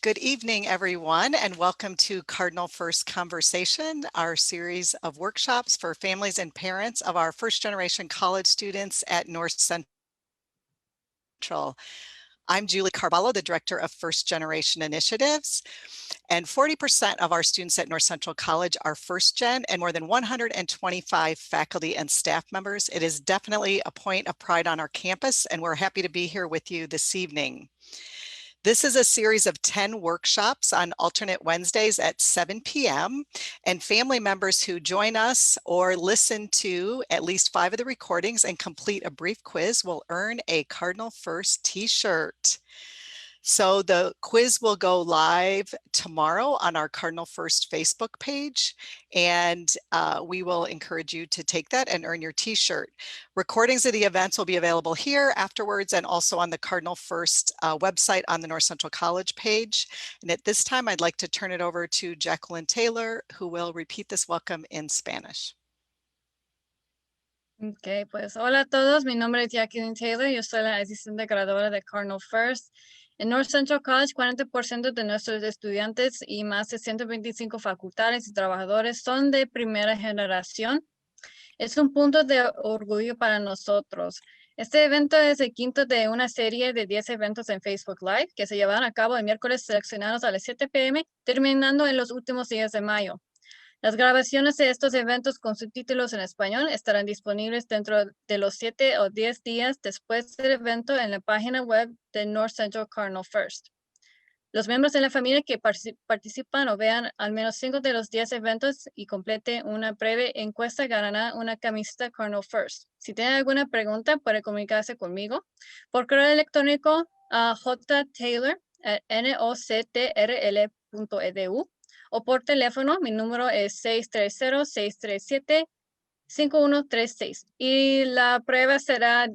Good evening, everyone, and welcome to Cardinal First Conversation, our series of workshops for families and parents of our first-generation college students at North Central. I'm Julie Carballo, the Director of First Generation Initiatives, and 40% of our students at North Central College are first gen, and more than 125 faculty and staff members. It is definitely a point of pride on our campus, and we're happy to be here with you this evening. This is a series of 10 workshops on alternate Wednesdays at 7 p.m. and family members who join us or listen to at least 5 of the recordings and complete a brief quiz will earn a Cardinal First t-shirt. So the quiz will go live tomorrow on our Cardinal First Facebook page, and we will encourage you to take that and earn your t-shirt. Recordings of the events will be available here afterwards and also on the Cardinal First website on the North Central College page. And at this time, I'd like to turn it over to Jacqueline Taylor, who will repeat this welcome in Spanish. Ok, pues hola a todos, mi nombre es Jacqueline Taylor, yo soy la asistente graduada de Cardinal First. En North Central College, 40% de nuestros estudiantes y más de 125 facultades y trabajadores son de primera generación. Es un punto de orgullo para nosotros. Este evento es el quinto de una serie de 10 eventos en Facebook Live que se llevarán a cabo el miércoles seleccionados a las 7 p.m., terminando en los últimos días de mayo. Las grabaciones de estos eventos con subtítulos en español estarán disponibles dentro de los 7 o 10 días después del evento en la página web de North Central Cardinal First. Los miembros de la familia que participan o vean al menos 5 de los 10 eventos y completen una breve encuesta ganarán una camiseta Cardinal First. Si tienen alguna pregunta, puede comunicarse conmigo por correo electrónico a jtaylor@noctrl.edu o por teléfono. Mi número es 630-637-5136 y la prueba será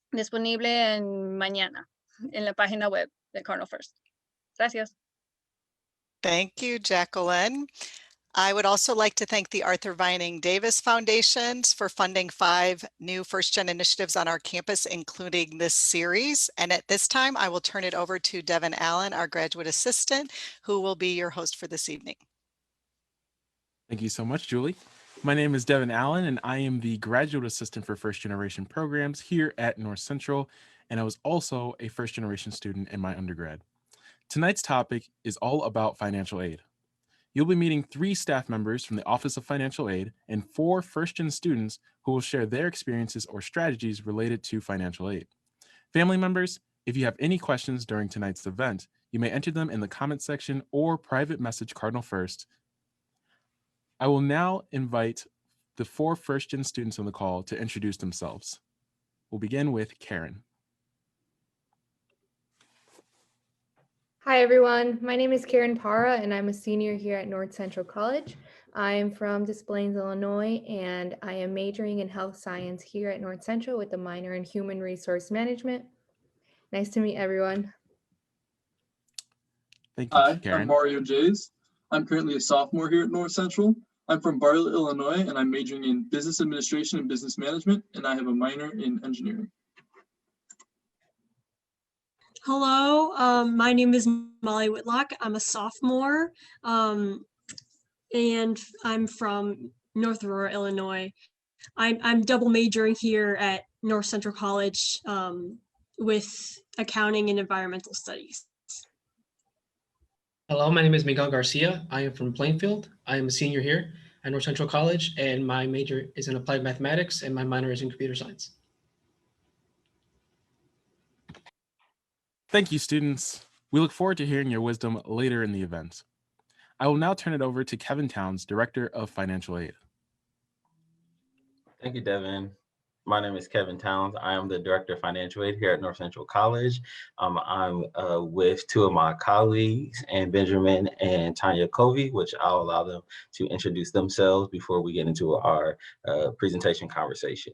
disponible mañana en la página web de Cardinal First. Gracias. Thank you, Jacqueline. I would also like to thank the Arthur Vining Davis Foundations for funding 5 new first-gen initiatives on our campus, including this series. And at this time, I will turn it over to Devin Allen, our graduate assistant, who will be your host for this evening. Thank you so much, Julie. My name is Devin Allen, and I am the graduate assistant for first-generation programs here at North Central, and I was also a first-generation student in my undergrad. Tonight's topic is all about financial aid. You'll be meeting 3 staff members from the Office of Financial Aid and 4 first-gen students who will share their experiences or strategies related to financial aid. Family members, if you have any questions during tonight's event, you may enter them in the comment section or private message Cardinal First. I will now invite the 4 first-gen students on the call to introduce themselves. We'll begin with Karen. Hi everyone, my name is Karen Parra and I'm a senior here at North Central College. I'm from Des Plaines, Illinois, and I am majoring in health science here at North Central with a minor in human resource management. Nice to meet everyone. Thank you, Hi, Karen. I'm Mario Jays. I'm currently a sophomore here at North Central. I'm from Bartlett, Illinois, and I'm majoring in business administration and business management, and I have a minor in engineering. Hello, my name is Molly Whitlock. I'm a sophomore, and I'm from North Aurora, Illinois. I'm double majoring here at North Central College with accounting and environmental studies. Hello, my name is Miguel Garcia. I am from Plainfield. I am a senior here at North Central College, and my major is in applied mathematics, and my minor is in computer science. Thank you, students. We look forward to hearing your wisdom later in the event. I will now turn it over to Kevin Towns, Director of Financial Aid. Thank you, Devin. My name is Kevin Towns. I am the Director of Financial Aid here at North Central College. I'm with 2 of my colleagues, Ann Benjamin and Tanya Covey, which I'll allow them to introduce themselves before we get into our presentation conversation.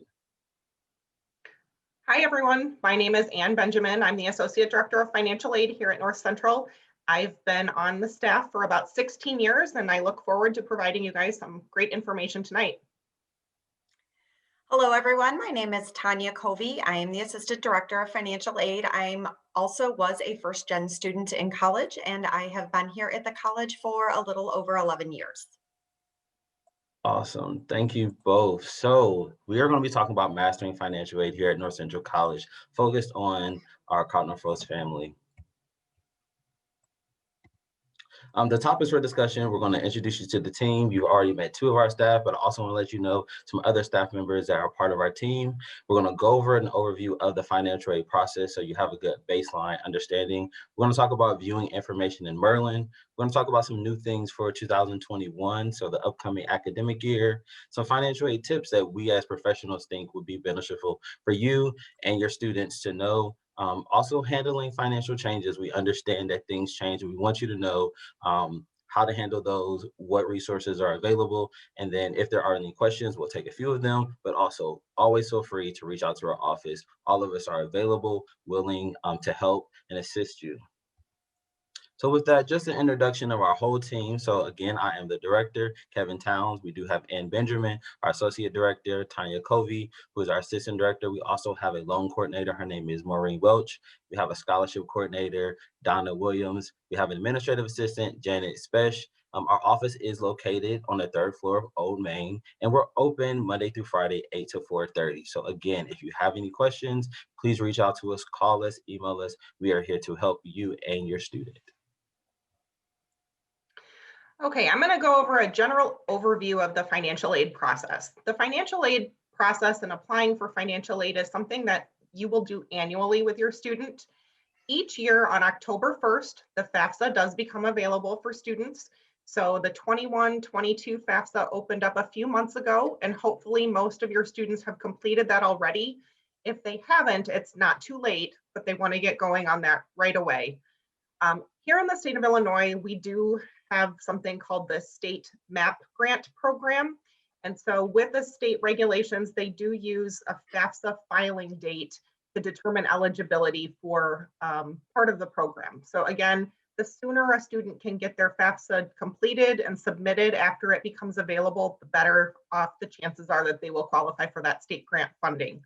Hi, everyone. My name is Ann Benjamin. I'm the Associate Director of Financial Aid here at North Central. I've been on the staff for about 16 years, and I look forward to providing you guys some great information tonight. Hello, everyone. My name is Tanya Covey. I am the Assistant Director of Financial Aid. I'm also was a first-gen student in college, and I have been here at the college for a little over 11 years. Awesome. Thank you both. So we are going to be talking about mastering financial aid here at North Central College, focused on our Cardinal First family. The topics for discussion, we're going to introduce you to the team. You've already met two of our staff, but I also want to let you know some other staff members that are part of our team. We're going to go over an overview of the financial aid process so you have a good baseline understanding. We're going to talk about viewing information in Merlin. We're going to talk about some new things for 2021, so the upcoming academic year, some financial aid tips that we as professionals think would be beneficial for you and your students to know. Also handling financial changes. We understand that things change and we want you to know how to handle those, what resources are available. And then if there are any questions, we'll take a few of them, but also always feel free to reach out to our office. All of us are available, willing to help and assist you. So with that, just an introduction of our whole team. So again, I am the director, Kevin Towns. We do have Ann Benjamin, our associate director, Tanya Covey, who is our assistant director. We also have a loan coordinator. Her name is Maureen Welch. We have a scholarship coordinator, Donna Williams. We have an administrative assistant, Janet Spesh. Our office is located on the 3rd floor of Old Main, and we're open Monday through Friday, 8 to 4:30. So again, if you have any questions, please reach out to us, call us, email us. We are here to help you and your student. Okay, I'm going to go over a general overview of the financial aid process. The financial aid process and applying for financial aid is something that you will do annually with your student. Each year on October 1st, the FAFSA does become available for students. So the 21-22 FAFSA opened up a few months ago, and hopefully most of your students have completed that already. If they haven't, it's not too late, but they want to get going on that right away. Here in the state of Illinois, we do have something called the state MAP grant program. And so with the state regulations, they do use a FAFSA filing date to determine eligibility for part of the program. So again, the sooner a student can get their FAFSA completed and submitted after it becomes available, the better off the chances are that they will qualify for that state grant funding.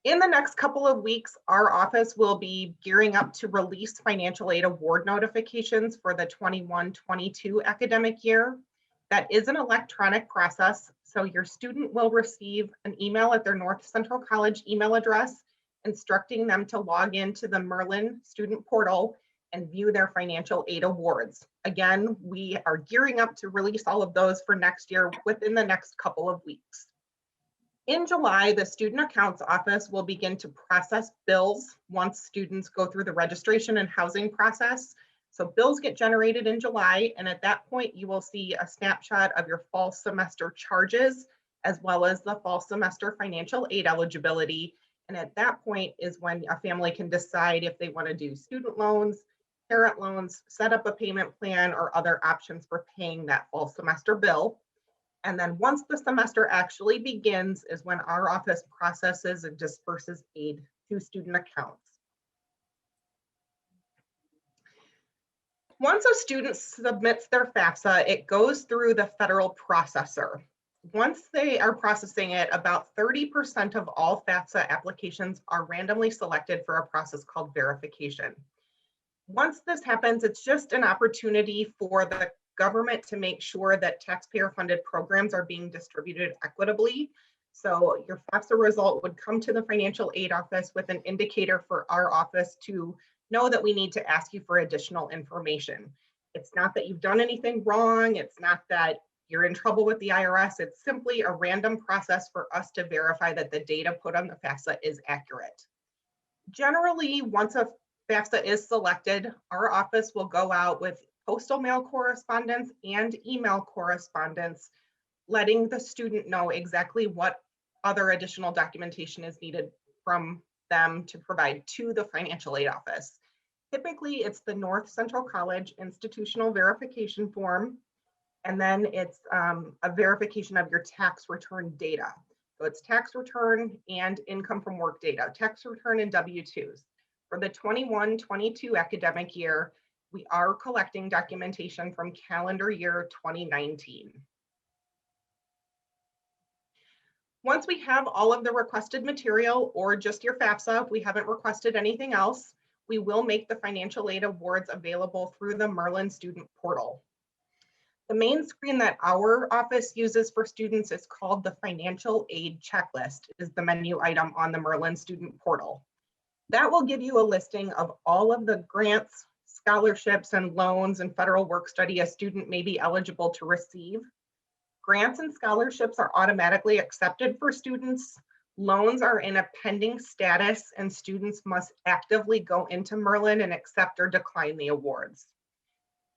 In the next couple of weeks, our office will be gearing up to release financial aid award notifications for the 21-22 academic year. That is an electronic process, so your student will receive an email at their North Central College email address instructing them to log into the Merlin student portal and view their financial aid awards. Again, we are gearing up to release all of those for next year within the next couple of weeks. In July, the Student Accounts Office will begin to process bills once students go through the registration and housing process. So bills get generated in July, and at that point, you will see a snapshot of your fall semester charges, as well as the fall semester financial aid eligibility. And at that point is when a family can decide if they want to do student loans, parent loans, set up a payment plan, or other options for paying that fall semester bill. And then once the semester actually begins is when our office processes and disperses aid to student accounts. Once a student submits their FAFSA, it goes through the federal processor. Once they are processing it, about 30% of all FAFSA applications are randomly selected for a process called verification. Once this happens, it's just an opportunity for the government to make sure that taxpayer-funded programs are being distributed equitably. So your FAFSA result would come to the financial aid office with an indicator for our office to know that we need to ask you for additional information. It's not that you've done anything wrong. It's not that you're in trouble with the IRS. It's simply a random process for us to verify that the data put on the FAFSA is accurate. Generally, once a FAFSA is selected, our office will go out with postal mail correspondence and email correspondence, letting the student know exactly what other additional documentation is needed from them to provide to the financial aid office. Typically, it's the North Central College institutional verification form, and then it's a verification of your tax return data. So it's tax return and income from work data, tax return and W-2s. For the 21-22 academic year, we are collecting documentation from calendar year 2019. Once we have all of the requested material or just your FAFSA, we haven't requested anything else, we will make the financial aid awards available through the Merlin student portal. The main screen that our office uses for students is called the financial aid checklist, is the menu item on the Merlin student portal. That will give you a listing of all of the grants, scholarships, and loans and federal work study a student may be eligible to receive. Grants and scholarships are automatically accepted for students. Loans are in a pending status, and students must actively go into Merlin and accept or decline the awards.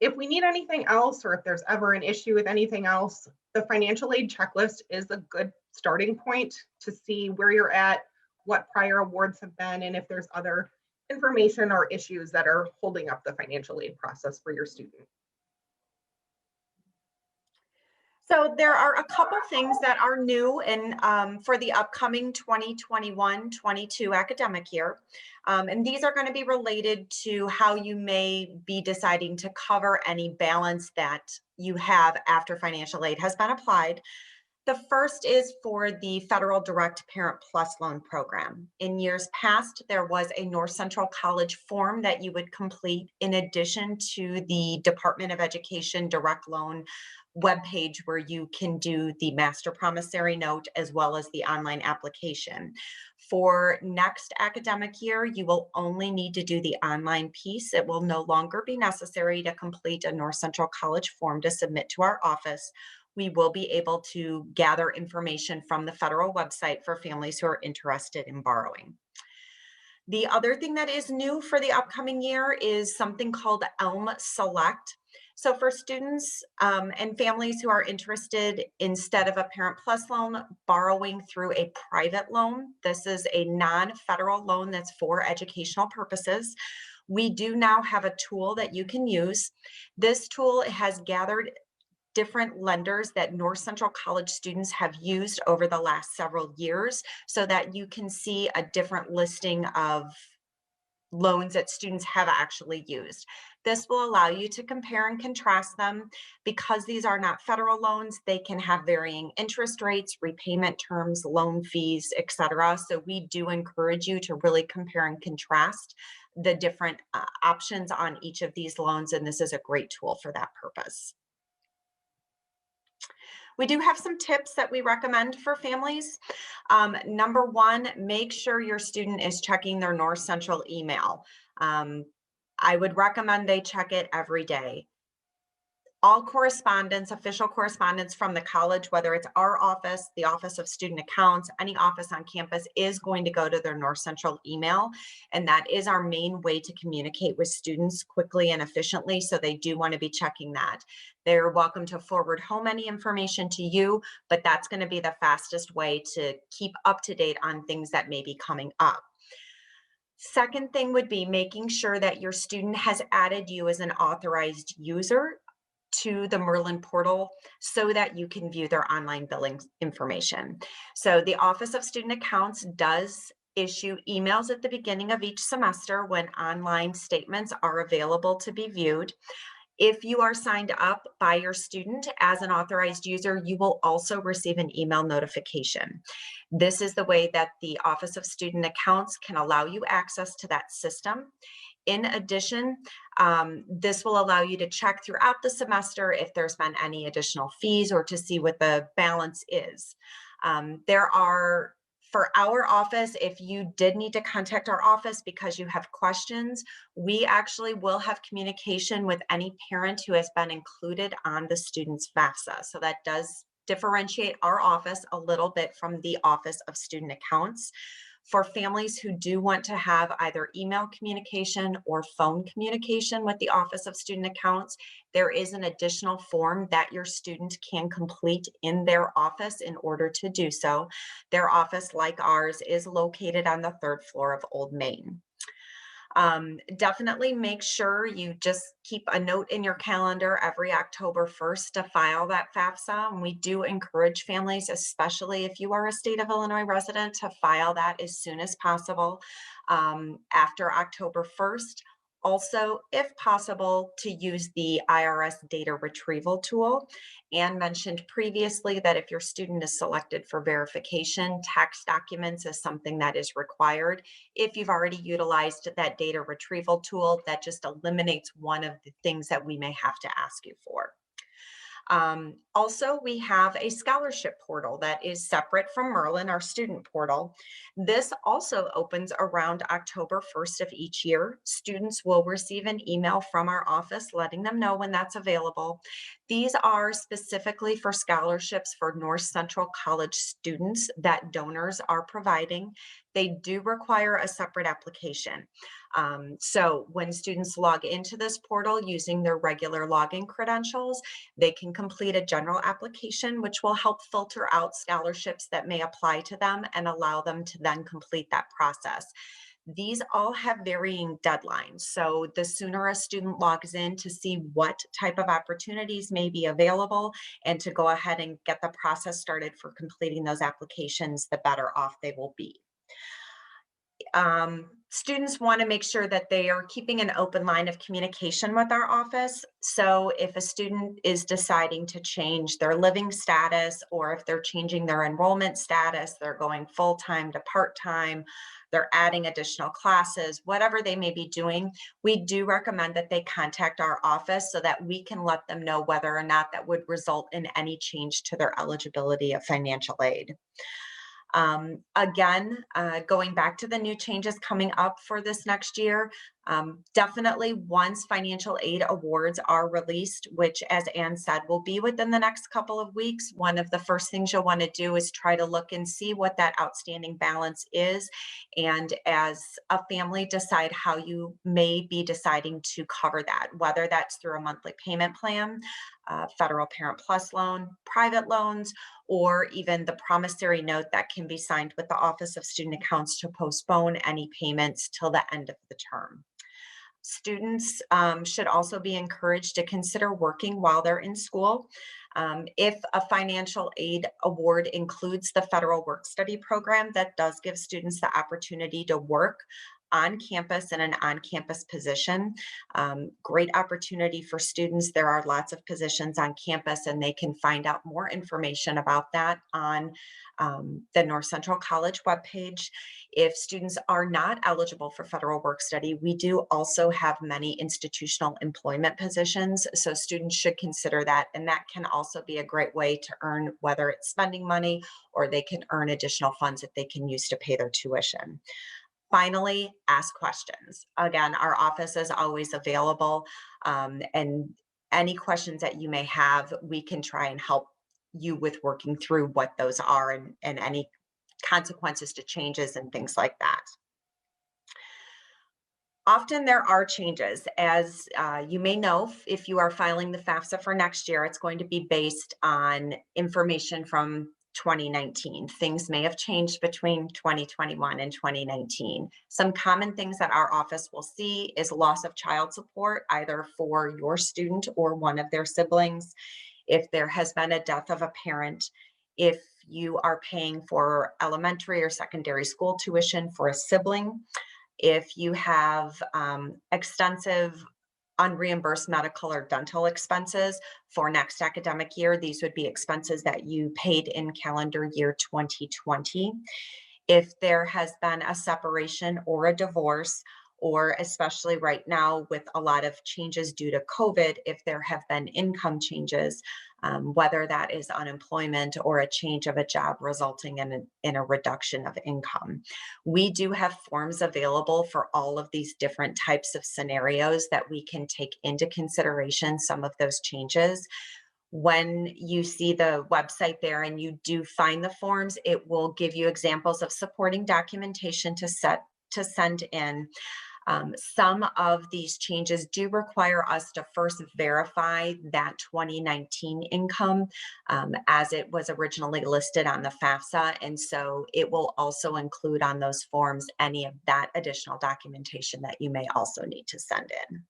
If we need anything else, or if there's ever an issue with anything else, the financial aid checklist is a good starting point to see where you're at, what prior awards have been, and if there's other information or issues that are holding up the financial aid process for your student. So there are a couple things that are new and for the upcoming 2021-22 academic year. And these are going to be related to how you may be deciding to cover any balance that you have after financial aid has been applied. The first is for the Federal Direct Parent Plus Loan Program. In years past, there was a North Central College form that you would complete in addition to the Department of Education Direct Loan webpage where you can do the master promissory note as well as the online application. For next academic year, you will only need to do the online piece. It will no longer be necessary to complete a North Central College form to submit to our office. We will be able to gather information from the federal website for families who are interested in borrowing. The other thing that is new for the upcoming year is something called ELM Select. So for students and families who are interested, instead of a Parent Plus loan, borrowing through a private loan, this is a non-federal loan that's for educational purposes. We do now have a tool that you can use. This tool has gathered different lenders that North Central College students have used over the last several years so that you can see a different listing of loans that students have actually used. This will allow you to compare and contrast them. Because these are not federal loans, they can have varying interest rates, repayment terms, loan fees, etc. So we do encourage you to really compare and contrast the different options on each of these loans, and this is a great tool for that purpose. We do have some tips that we recommend for families. Number one, make sure your student is checking their North Central email. I would recommend they check it every day. All correspondence, official correspondence from the college, whether it's our office, the Office of Student Accounts, any office on campus, is going to go to their North Central email. And that is our main way to communicate with students quickly and efficiently. So they do want to be checking that. They're welcome to forward home any information to you, but that's going to be the fastest way to keep up to date on things that may be coming up. Second thing would be making sure that your student has added you as an authorized user to the Merlin portal so that you can view their online billing information. So the Office of Student Accounts does issue emails at the beginning of each semester when online statements are available to be viewed. If you are signed up by your student as an authorized user, you will also receive an email notification. This is the way that the Office of Student Accounts can allow you access to that system. In addition, this will allow you to check throughout the semester if there's been any additional fees or to see what the balance is. For our office, if you did need to contact our office because you have questions, we actually will have communication with any parent who has been included on the student's FAFSA. So that does differentiate our office a little bit from the Office of Student Accounts. For families who do want to have either email communication or phone communication with the Office of Student Accounts, there is an additional form that your student can complete in their office in order to do so. Their office, like ours, is located on the 3rd floor of Old Main. Definitely make sure you just keep a note in your calendar every October 1st to file that FAFSA. And we do encourage families, especially if you are a state of Illinois resident, to file that as soon as possible after October 1st. Also, if possible, to use the IRS data retrieval tool. Anne mentioned previously that if your student is selected for verification, tax documents is something that is required. If you've already utilized that data retrieval tool, that just eliminates one of the things that we may have to ask you for. Also, we have a scholarship portal that is separate from Merlin, our student portal. This also opens around October 1st of each year. Students will receive an email from our office letting them know when that's available. These are specifically for scholarships for North Central College students that donors are providing. They do require a separate application. So when students log into this portal using their regular login credentials, they can complete a general application, which will help filter out scholarships that may apply to them and allow them to then complete that process. These all have varying deadlines. So the sooner a student logs in to see what type of opportunities may be available and to go ahead and get the process started for completing those applications, the better off they will be. Students want to make sure that they are keeping an open line of communication with our office. So if a student is deciding to change their living status, or if they're changing their enrollment status, they're going full-time to part-time, they're adding additional classes, whatever they may be doing, we do recommend that they contact our office so that we can let them know whether or not that would result in any change to their eligibility of financial aid. Again, going back to the new changes coming up for this next year, definitely once financial aid awards are released, which as Anne said, will be within the next couple of weeks, one of the first things you'll want to do is try to look and see what that outstanding balance is. And as a family, decide how you may be deciding to cover that, whether that's through a monthly payment plan, federal Parent Plus loan, private loans, or even the promissory note that can be signed with the Office of Student Accounts to postpone any payments till the end of the term. Students should also be encouraged to consider working while they're in school. If a financial aid award includes the federal work study program, that does give students the opportunity to work on campus in an on-campus position. Great opportunity for students. There are lots of positions on campus, and they can find out more information about that on the North Central College webpage. If students are not eligible for federal work study, we do also have many institutional employment positions, so students should consider that, and that can also be a great way to earn, whether it's spending money or they can earn additional funds that they can use to pay their tuition. Finally, ask questions. Again, our office is always available, and any questions that you may have, we can try and help you with working through what those are and any consequences to changes and things like that. Often there are changes. As you may know, if you are filing the FAFSA for next year, it's going to be based on information from 2019. Things may have changed between 2021 and 2019. Some common things that our office will see is loss of child support, either for your student or one of their siblings. If there has been a death of a parent, if you are paying for elementary or secondary school tuition for a sibling, if you have extensive unreimbursed medical or dental expenses for next academic year, these would be expenses that you paid in calendar year 2020. If there has been a separation or a divorce, or especially right now with a lot of changes due to COVID, if there have been income changes, whether that is unemployment or a change of a job resulting in a reduction of income. We do have forms available for all of these different types of scenarios that we can take into consideration some of those changes. When you see the website there and you do find the forms, it will give you examples of supporting documentation to send in. Some of these changes do require us to first verify that 2019 income as it was originally listed on the FAFSA. And so it will also include on those forms any of that additional documentation that you may also need to send in.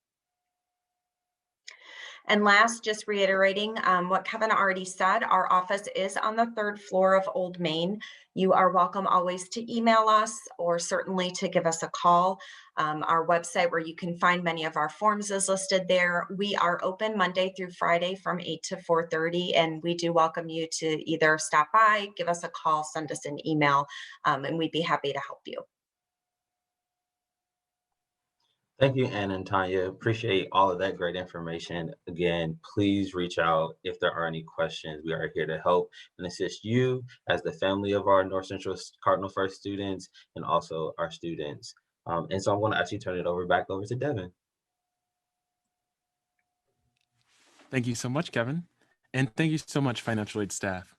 And last, just reiterating what Kevin already said, our office is on the 3rd floor of Old Main. You are welcome always to email us or certainly to give us a call. Our website where you can find many of our forms is listed there. We are open Monday through Friday from 8 to 4:30, and we do welcome you to either stop by, give us a call, send us an email, and we'd be happy to help you. Thank you, Anna and Tanya. Appreciate all of that great information. Again, please reach out if there are any questions. We are here to help and assist you as the family of our North Central Cardinal First students and also our students. And so I'm going to actually turn it back over to Devin. Thank you so much, Kevin. And thank you so much, financial aid staff.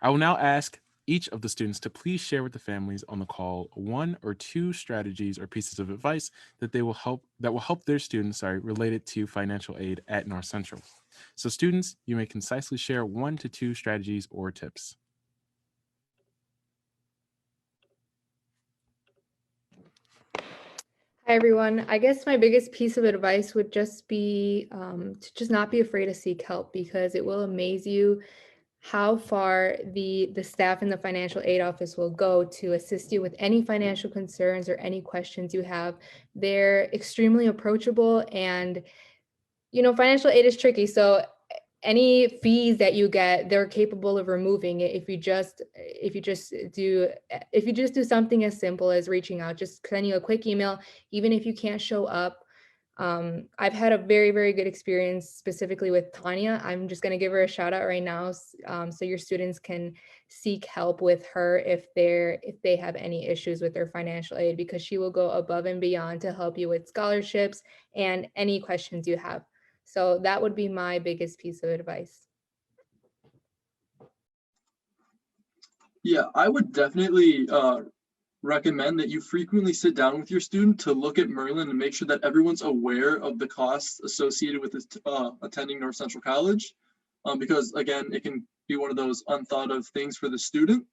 I will now ask each of the students to please share with the families on the call 1 or 2 strategies or pieces of advice that will help their students related to financial aid at North Central. So students, you may concisely share 1 to 2 strategies or tips. Hi, everyone. I guess my biggest piece of advice would just be to just not be afraid to seek help, because it will amaze you how far the staff in the financial aid office will go to assist you with any financial concerns or any questions you have. They're extremely approachable, and financial aid is tricky. So any fees that you get, they're capable of removing it if you just do something as simple as reaching out, just sending a quick email, even if you can't show up. I've had a very, very good experience specifically with Tanya. I'm just going to give her a shout out right now, so your students can seek help with her if they have any issues with their financial aid, because she will go above and beyond to help you with scholarships and any questions you have. So that would be my biggest piece of advice. Yeah, I would definitely recommend that you frequently sit down with your student to look at Merlin and make sure that everyone's aware of the costs associated with attending North Central College, because again, it can be one of those unthought of things for the student.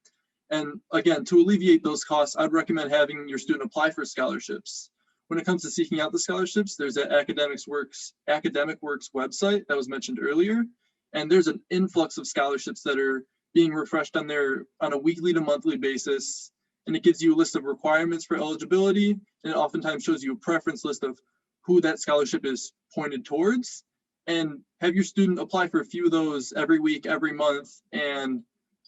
And again, to alleviate those costs, I'd recommend having your student apply for scholarships. When it comes to seeking out the scholarships, there's that Academic Works website that was mentioned earlier, and there's an influx of scholarships that are being refreshed on a weekly to monthly basis. And it gives you a list of requirements for eligibility, and it oftentimes shows you a preference list of who that scholarship is pointed towards. And have your student apply for a few of those every week, every month, and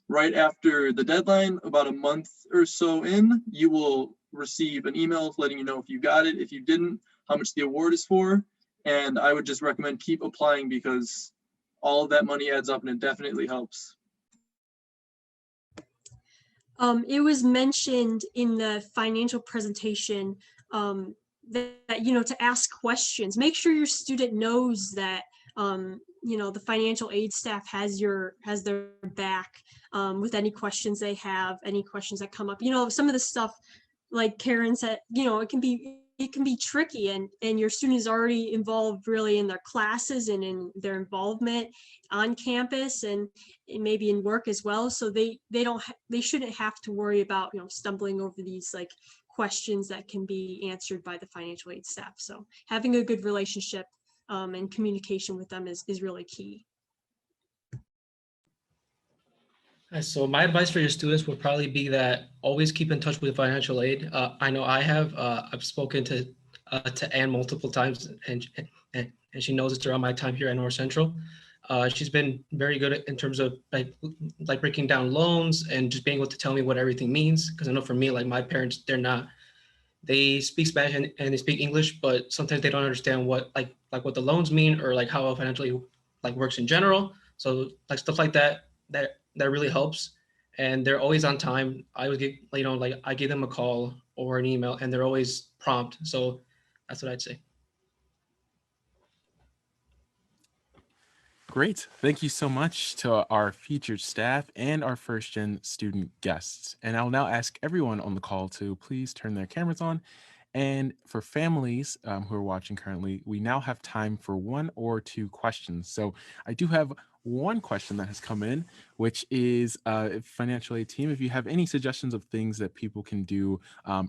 right after the deadline, about a month or so in, you will receive an email letting you know if you got it, if you didn't, how much the award is for. And I would just recommend keep applying, because all of that money adds up and it definitely helps. It was mentioned in the financial presentation that to ask questions. Make sure your student knows that the financial aid staff has their back with any questions they have, any questions that come up. Some of the stuff, like Karen said, it can be tricky, and your student is already involved really in their classes and in their involvement on campus and maybe in work as well. So they shouldn't have to worry about stumbling over these questions that can be answered by the financial aid staff. So having a good relationship and communication with them is really key. So my advice for your students would probably be that always keep in touch with financial aid. I know I have. I've spoken to Anne multiple times, and she knows it's around my time here at North Central. She's been very good in terms of like breaking down loans and just being able to tell me what everything means. Because I know for me, like my parents, they speak Spanish and they speak English, but sometimes they don't understand what what the loans mean or like how financially works in general. So stuff like that really helps, and they're always on time. I would get I give them a call or an email, and they're always prompt. So that's what I'd say. Great. Thank you so much to our featured staff and our first-gen student guests. And I'll now ask everyone on the call to please turn their cameras on And for families who are watching currently, we now have time for 1 or 2 questions. So I do have one question that has come in, which is financial aid team, if you have any suggestions of things that people can do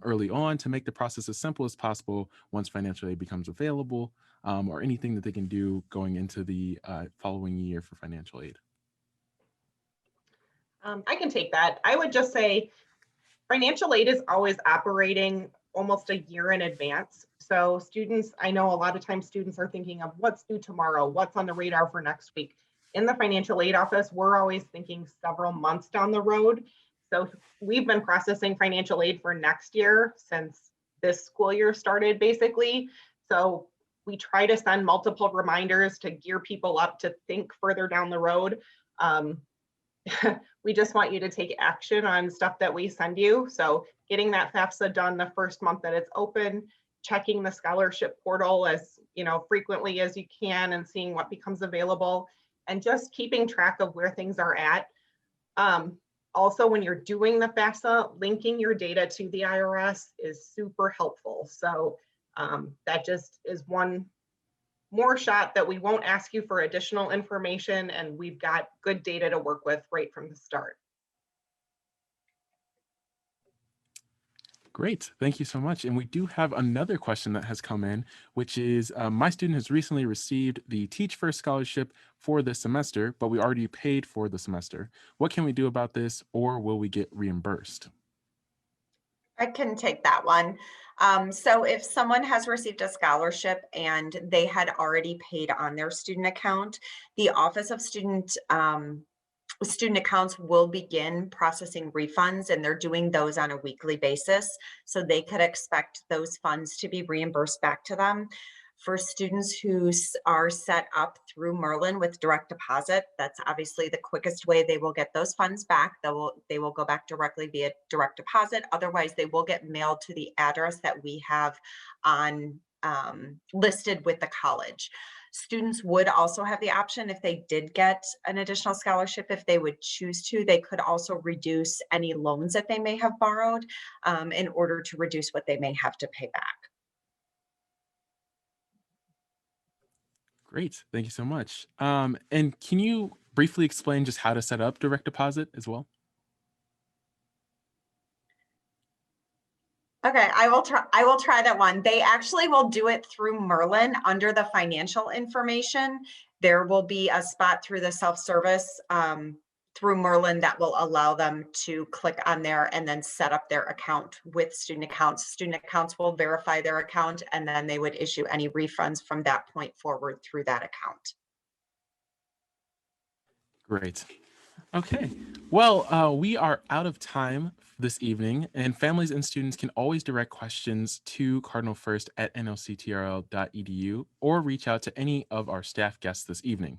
early on to make the process as simple as possible once financial aid becomes available, or anything that they can do going into the following year for financial aid. I can take that. I would just say financial aid is always operating almost a year in advance. So students, I know a lot of times students are thinking of what's due tomorrow, what's on the radar for next week. In the financial aid office, we're always thinking several months down the road. So we've been processing financial aid for next year since this school year started, basically. So we try to send multiple reminders to gear people up to think further down the road. We just want you to take action on stuff that we send you. So getting that FAFSA done the first month that it's open, checking the scholarship portal as frequently as you can and seeing what becomes available, and just keeping track of where things are at. Also, when you're doing the FAFSA, linking your data to the IRS is super helpful. So that just is one more shot that we won't ask you for additional information, and we've got good data to work with right from the start. Great, thank you so much. And we do have another question that has come in, which is, my student has recently received the Teach First scholarship for this semester, but we already paid for the semester. What can we do about this, or will we get reimbursed? I can take that one. So if someone has received a scholarship and they had already paid on their student account, the Office of Student Accounts will begin processing refunds, and they're doing those on a weekly basis. So they could expect those funds to be reimbursed back to them. For students who are set up through Merlin with direct deposit, that's obviously the quickest way they will get those funds back. They will go back directly via direct deposit. Otherwise, they will get mailed to the address that we have on listed with the college. Students would also have the option, if they did get an additional scholarship, if they would choose to, they could also reduce any loans that they may have borrowed in order to reduce what they may have to pay back. Great, thank you so much. And can you briefly explain just how to set up direct deposit as well? Okay, I will try that one. They actually will do it through Merlin under the financial information. There will be a spot through the self-service through Merlin that will allow them to click on there and then set up their account with student accounts. Student accounts will verify their account, and then they would issue any refunds from that point forward through that account. Great. Okay. Well, we are out of time this evening, and families and students can always direct questions to Cardinal First at nlctrl.edu or reach out to any of our staff guests this evening.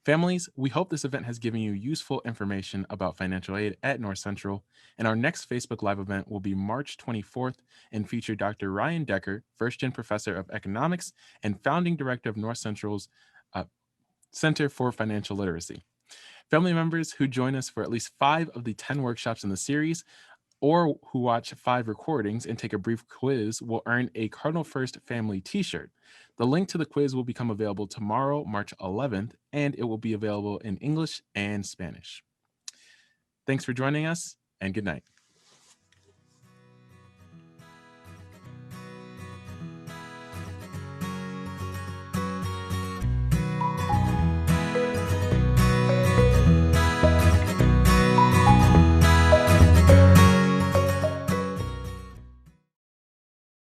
Families, we hope this event has given you useful information about financial aid at North Central, and our next Facebook Live event will be March 24th and feature Dr. Ryan Decker, first-gen professor of economics and founding director of North Central's Center for Financial Literacy. Family members who join us for at least 5 of the 10 workshops in the series, or who watch 5 recordings and take a brief quiz, will earn a Cardinal First Family t-shirt. The link to the quiz will become available tomorrow, March 11th, and it will be available in English and Spanish. Thanks for joining us, and good night.